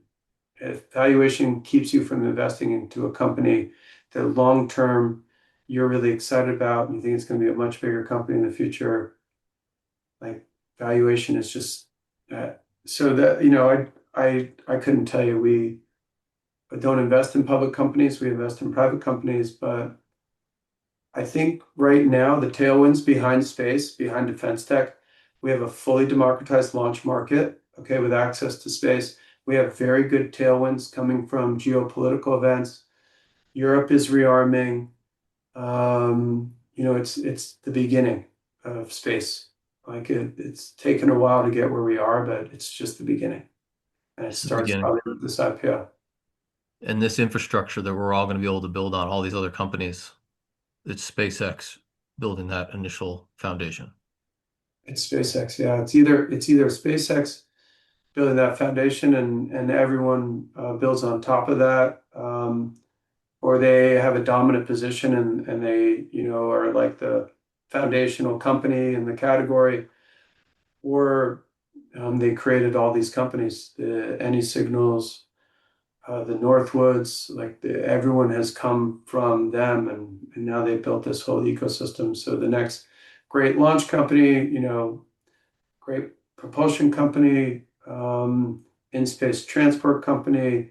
If valuation keeps you from investing into a company that long term you're really excited about and you think it's going to be a much bigger company in the future, like valuation is just uh, so that I couldn't tell you we don't invest in public companies, we invest in private companies, but I think right now the tailwinds behind space, behind defense tech, we have a fully democratized launch market, okay, with access to space. We have very good tailwinds coming from geopolitical events. Europe is rearming. It's the beginning of space. Like it's taken a while to get where we are, but it's just the beginning. And it It's the starts beginning. probably with this IPO. And this infrastructure that we're all going to be able to build on, all these other companies, it's SpaceX building that initial foundation. It's SpaceX, yeah. It's either SpaceX building that foundation and everyone builds on top of that, or they have a dominant position and they, are like the foundational company in the category, or they created all these companies, the Any Signals, the Northwoods, like everyone has come from them, and now they've built this whole ecosystem. So the next great launch company, great propulsion company, in-space transport company,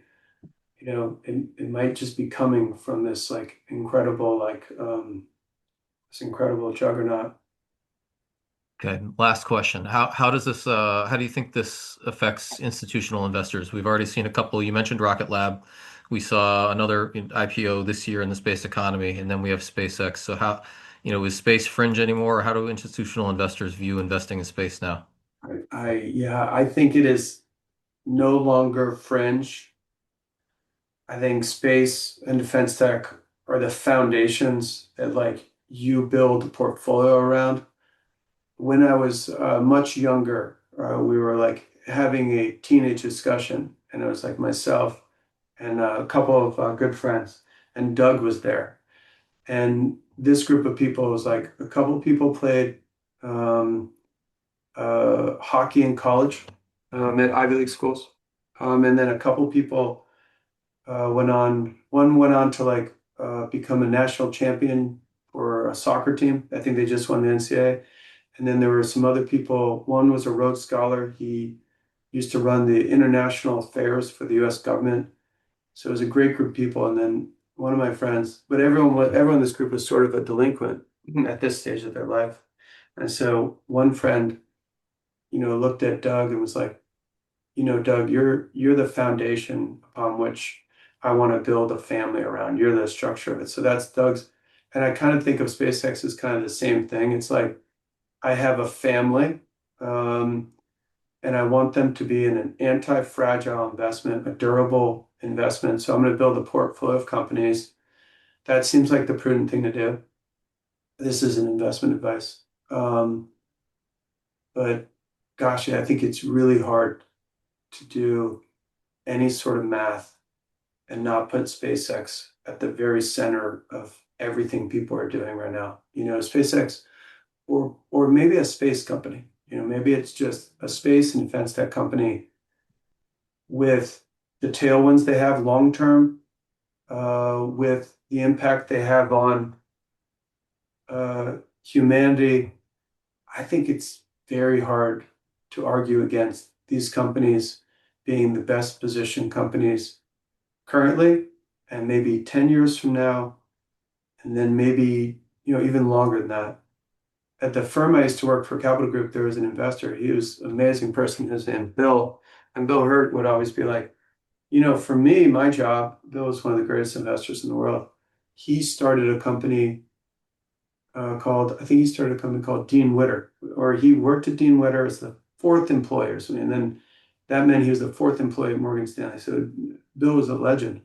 it might just be coming from this like incredible, this incredible juggernaut. Okay, last question. How do you think this affects institutional investors? We've already seen a couple. You mentioned Rocket Lab. We saw another IPO this year in the space economy, and then we have SpaceX. So is space fringe anymore? Or how do institutional investors view investing in space now? Yeah, I think it is no longer fringe. I think space and defense tech are the foundations that like you build a portfolio around. When I was much younger, we were like having a teenage discussion, and it was like myself and a couple of good friends, and Doug was there. And this group of people was like a couple of people played um, hockey in college at Ivy League schools, and then a couple of people went on. One went on to like become a national champion for a soccer team. I think they just won the NCAA. And then there were some other people. One was a Rhodes Scholar. He used to run the international affairs for the U.S. government. So it was a great group of people. And then one of my friends, but everyone in this group was sort of a delinquent at this stage of their life. And so one friend, looked at Doug and was like, Doug, you're the foundation upon which I want to build a family around. You're the structure of it. So that's Doug's. And I kind of think of SpaceX as kind of the same thing. It's like I have a family, um, and I want them to be in an anti-fragile investment, a durable investment. So I'm going to build a portfolio of companies. That seems like the prudent thing to do. This is an investment advice. But gosh, I think it's really hard to do any sort of math and not put SpaceX at the very center of everything people are doing right now. SpaceX or maybe a space company. Maybe it's just a space and defense tech company with the tailwinds they have long term, with the impact they have on humanity. I think it's very hard to argue against these companies being the best positioned companies currently, and maybe 10 years from now, and then maybe, even longer than that. At the firm I used to work for, Capital Group, there was an investor. He was an amazing person. His name Bill. And Bill Hurt would always be like, for me, my job, Bill was one of the greatest investors in the world. He started a company I think he started a company called Dean Witter, or he worked at Dean Witter as the fourth employer. And then that meant he was the fourth employee at Morgan Stanley. So Bill was a legend.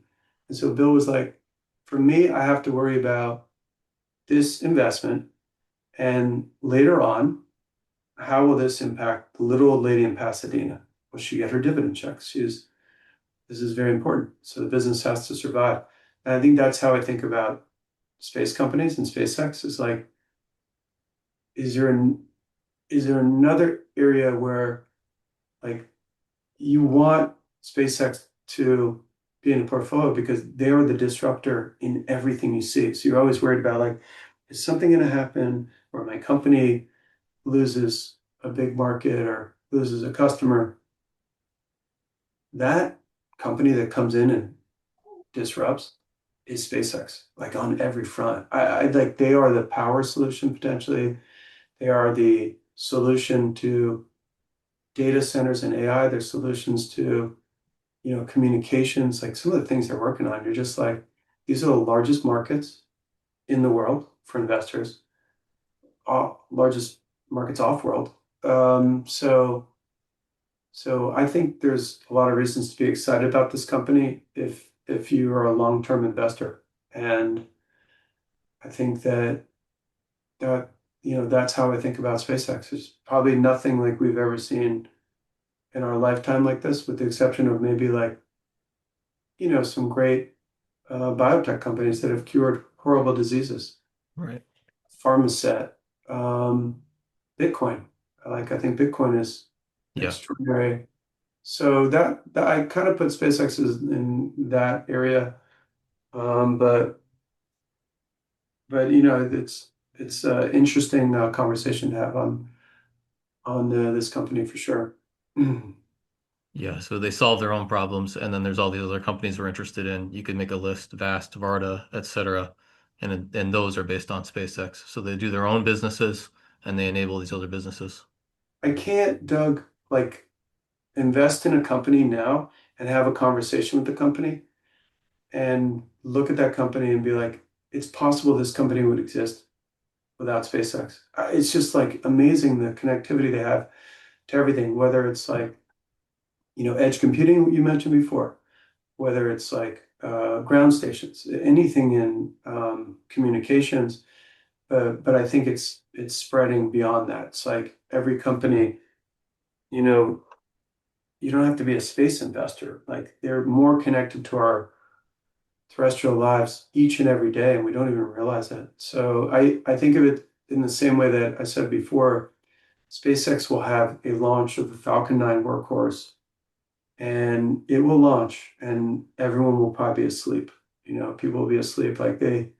And so Bill was like, for me, I have to worry about this investment. And later on, how will this impact the little old lady in Pasadena? Will she get her dividend checks? This is very important. So the business has to survive. And I think that's how I think about space companies and SpaceX is like, is there another area where like you want SpaceX to be in a portfolio because they are the disruptor in everything you see. So you're always worried about like, is something going to happen or my company loses a big market or loses a customer? That company that comes in and disrupts is SpaceX, like on every front. I like they are the power solution potentially. They are the solution to data centers and AI. They're solutions to, communications, like some of the things they're working on. You're just like, these are the largest markets in the world for investors, largest markets off world. So I think there's a lot of reasons to be excited about this company if you are a long-term investor. And I think that's how I think about SpaceX. There's probably nothing like we've ever seen in our lifetime like this, with the exception of maybe like, some great biotech companies that have cured horrible diseases. Right. Pharmaset, Bitcoin. I think Bitcoin is Yeah. extraordinary. So that I kind of put SpaceX in that area. But it's an interesting conversation to have on this company for sure. Yeah, so they solve their own problems, and then there's all these other companies we're interested in. You could make a list, Vast, Varda, etc., and those are based on SpaceX. So they do their own businesses, and they enable these other businesses. I can't, Doug, like invest in a company now and have a conversation with the company and look at that company and be like, it's possible this company would exist without SpaceX. It's just like amazing the connectivity they have to everything, whether it's like, edge computing you mentioned before, whether it's like ground stations, anything in communications. But I think it's spreading beyond that. It's like every company, you know, you don't have to be a space investor. Like they're more connected to our terrestrial lives each and every day, and we don't even realize it. So I think of it in the same way that I said before. SpaceX will have a launch of the Falcon 9 workhorse, and it will launch, and everyone will probably be asleep. People will be asleep. Like they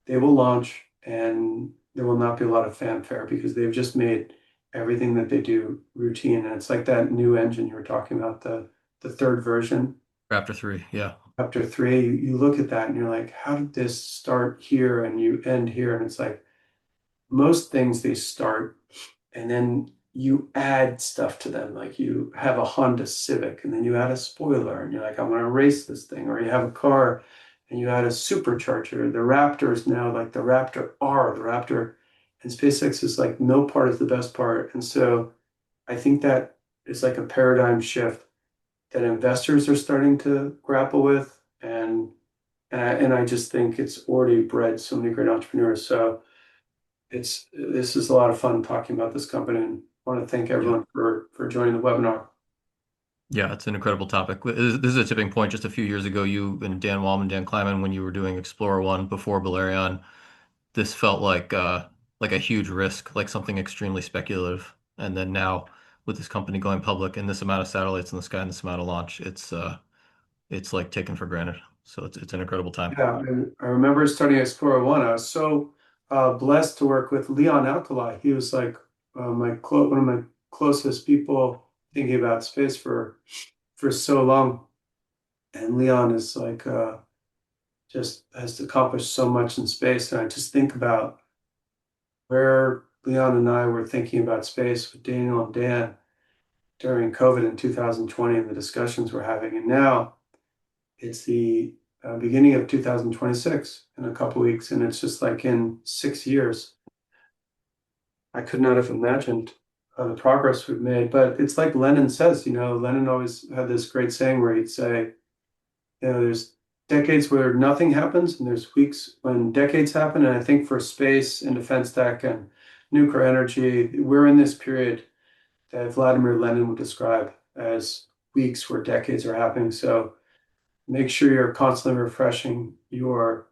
will launch, and there will not be a lot of fanfare because they've just made everything that they do routine. And it's like that new engine you were talking about, the third version. Raptor 3, yeah. Chapter 3, you look at that and you're like, how did this start here and you end here? And it's like most things they start and then you add stuff to them. Like you have a Honda Civic and then you add a spoiler and you're like, I'm going to race this thing. Or you have a car and you add a supercharger. The Raptor is now like the Raptor R, the Raptor. And SpaceX is like no part is the best part. And so I think that is like a paradigm shift that investors are starting to grapple with. And I just think it's already bred so many great entrepreneurs. So this is a lot of fun talking about this company and want to thank Yeah. everyone for joining the webinar. Yeah, it's an incredible topic. This is a tipping point. Just a few years ago, you and Dan Wallman, Dan Kleiman, when you were doing Explorer One before Balerion, this felt like a huge risk, like something extremely speculative. And then now, with this company going public and this amount of satellites in the sky and this amount of launch, it's like taken for granted. So it's an incredible time. Yeah, and I remember starting Explorer One. I was so blessed to work with Leon Alcala. He was like one of my closest people thinking about space for so long. And Leon is like just has accomplished so much in space. And I just think about where Leon and I were thinking about space with Daniel and Dan during COVID in 2020 and the discussions we're having. And now it's the beginning of 2026 in a couple weeks, and it's just like in 6 years. I could not have imagined the progress we've made. But it's like Lenin says, Lenin always had this great saying where he'd say, there's decades where nothing happens, and there's weeks when decades happen. And I think for space and defense tech and nuclear energy, we're in this period that Vladimir Lenin would describe as weeks where decades are happening. So make sure you're constantly refreshing your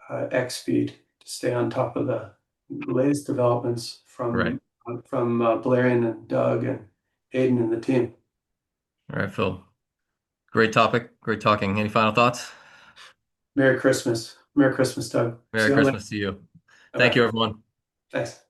X feed to stay on top of the latest developments Right. from Balerion and Doug and Aiden and the team. All right, Phil. Great topic. Great talking. Any final thoughts? Merry Christmas. Merry Christmas, Doug. See Merry you later. Christmas to you. Bye Thank bye. you, everyone. Thanks.